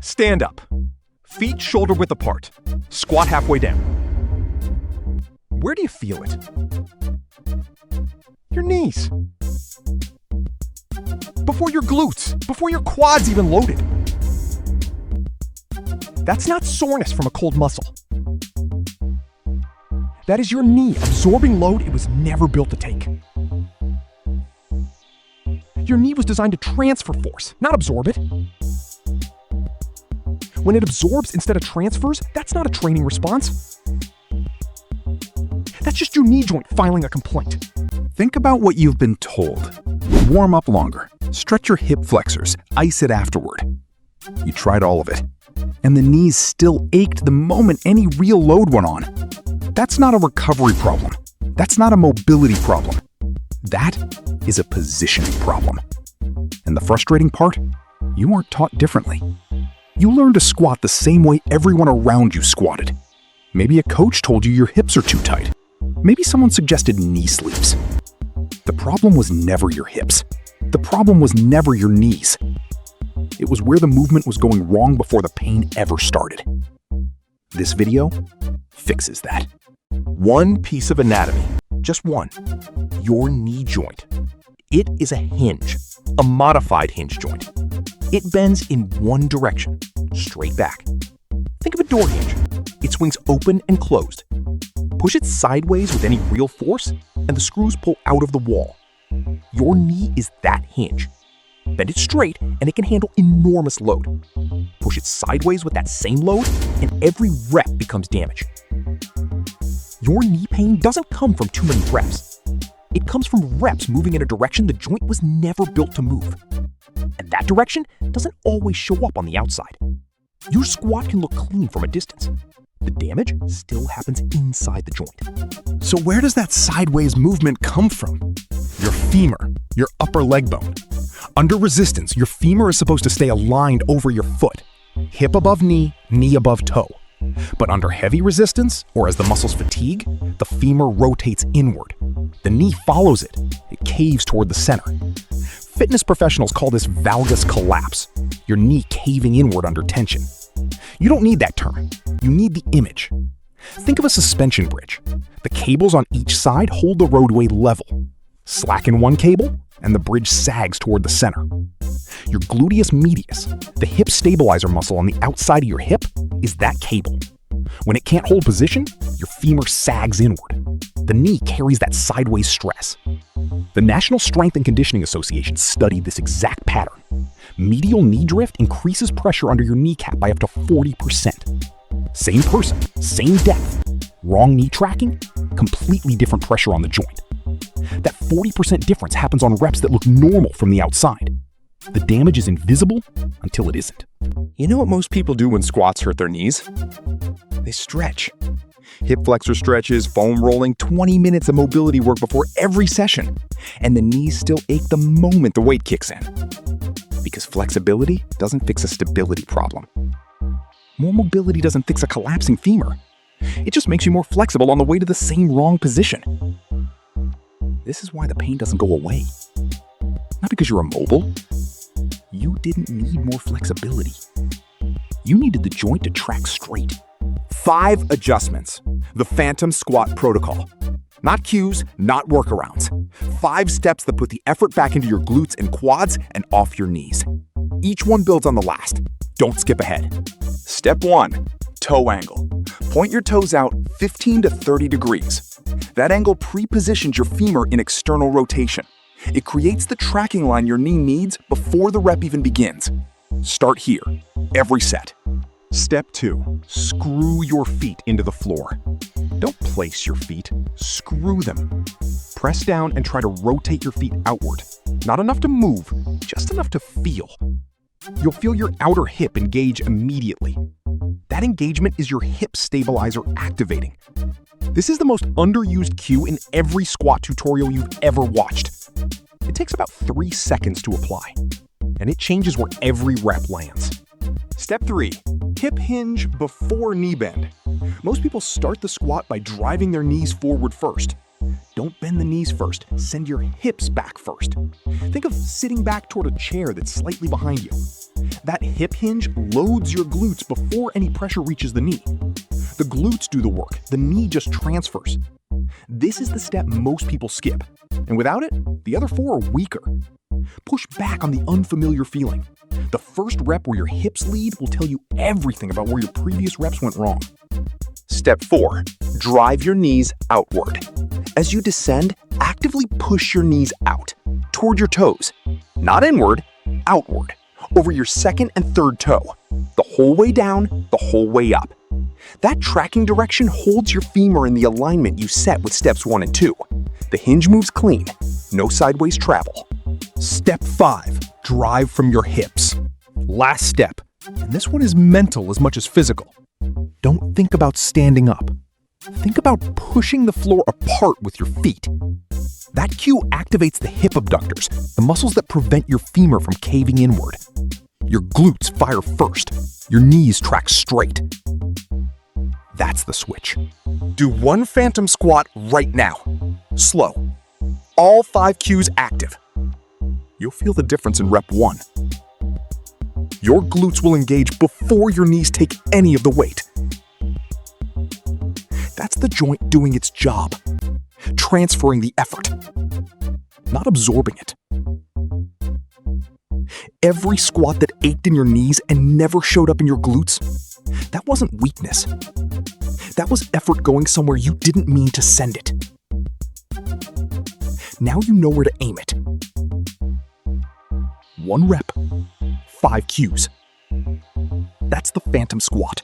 Stand up. Feet shoulder width apart. Squat halfway down. Where do you feel it? Your knees. Before your glutes, before your quads even loaded. That's not soreness from a cold muscle. That is your knee absorbing load it was never built to take. Your knee was designed to transfer force, not absorb it. When it absorbs instead of transfers, that's not a training response. That's just your knee joint filing a complaint. Think about what you've been told. Warm up longer. Stretch your hip flexors. Ice it afterward. You tried all of it. And the knees still ached the moment any real load went on. That's not a recovery problem. That's not a mobility problem. That is a positioning problem. And the frustrating part? You aren't taught differently. You learned to squat the same way everyone around you squatted. Maybe a coach told you your hips are too tight. Maybe someone suggested knee sleeves. The problem was never your hips. The problem was never your knees. It was where the movement was going wrong before the pain ever started. This video fixes that. One piece of anatomy, just one, your knee joint. It is a hinge, a modified hinge joint. It bends in one direction, straight back. Think of a door hinge. It swings open and closed. Push it sideways with any real force, and the screws pull out of the wall. Your knee is that hinge. Bend it straight, and it can handle enormous load. Push it sideways with that same load, and every rep becomes damage. Your knee pain doesn't come from too many reps. It comes from reps moving in a direction the joint was never built to move. And that direction doesn't always show up on the outside. Your squat can look clean from a distance. The damage still happens inside the joint. So where does that sideways movement come from? Your femur, your upper leg bone. Under resistance, your femur is supposed to stay aligned over your foot. Hip above knee, knee above toe. But under heavy resistance, or as the muscles fatigue, the femur rotates inward. The knee follows it. It caves toward the center. Fitness professionals call this valgus collapse, your knee caving inward under tension. You don't need that term. You need the image. Think of a suspension bridge. The cables on each side hold the roadway level. Slacken one cable, and the bridge sags toward the center. Your gluteus medius, the hip stabilizer muscle on the outside of your hip, is that cable. When it can't hold position, your femur sags inward. The knee carries that sideways stress. The National Strength and Conditioning Association studied this exact pattern. Medial knee drift increases pressure under your kneecap by up to 40%. Same person, same depth. Wrong knee tracking, completely different pressure on the joint. That 40% difference happens on reps that look normal from the outside. The damage is invisible until it isn't. You know what most people do when squats hurt their knees? They stretch. Hip flexor stretches, foam rolling, 20 minutes of mobility work before every session. And the knees still ache the moment the weight kicks in. Because flexibility doesn't fix a stability problem. More mobility doesn't fix a collapsing femur. It just makes you more flexible on the way to the same wrong position. This is why the pain doesn't go away. Not because you're immobile. You didn't need more flexibility. You needed the joint to track straight. 5 adjustments. The Phantom Squat Protocol. Not cues, not workarounds. 5 steps that put the effort back into your glutes and quads and off your knees. Each one builds on the last. Don't skip ahead. Step 1, toe angle. Point your toes out 15 to 30 degrees. That angle pre-positions your femur in external rotation. It creates the tracking line your knee needs before the rep even begins. Start here, every set. Step 2, screw your feet into the floor. Don't place your feet, screw them. Press down and try to rotate your feet outward. Not enough to move, just enough to feel. You'll feel your outer hip engage immediately. That engagement is your hip stabilizer activating. This is the most underused cue in every squat tutorial you've ever watched. It takes about 3 seconds to apply, and it changes where every rep lands. Step 3, hip hinge before knee bend. Most people start the squat by driving their knees forward first. Don't bend the knees first, send your hips back first. Think of sitting back toward a chair that's slightly behind you. That hip hinge loads your glutes before any pressure reaches the knee. The glutes do the work, the knee just transfers. This is the step most people skip, and without it, the other 4 are weaker. Push back on the unfamiliar feeling. The first rep where your hips lead will tell you everything about where your previous reps went wrong. Step 4. Drive your knees outward. As you descend, actively push your knees out, toward your toes. Not inward, outward, over your second and third toe. The whole way down, the whole way up. That tracking direction holds your femur in the alignment you set with steps 1 and 2. The hinge moves clean, no sideways travel. Step 5. Drive from your hips. Last step, and this one is mental as much as physical. Don't think about standing up. Think about pushing the floor apart with your feet. That cue activates the hip abductors, the muscles that prevent your femur from caving inward. Your glutes fire first. Your knees track straight. That's the switch. Do one phantom squat right now. Slow. All 5 cues active. You'll feel the difference in rep 1. Your glutes will engage before your knees take any of the weight. That's the joint doing its job, transferring the effort, not absorbing it. Every squat that ached in your knees and never showed up in your glutes, that wasn't weakness. That was effort going somewhere you didn't mean to send it. Now you know where to aim it. 1 rep, 5 cues. That's the phantom squat.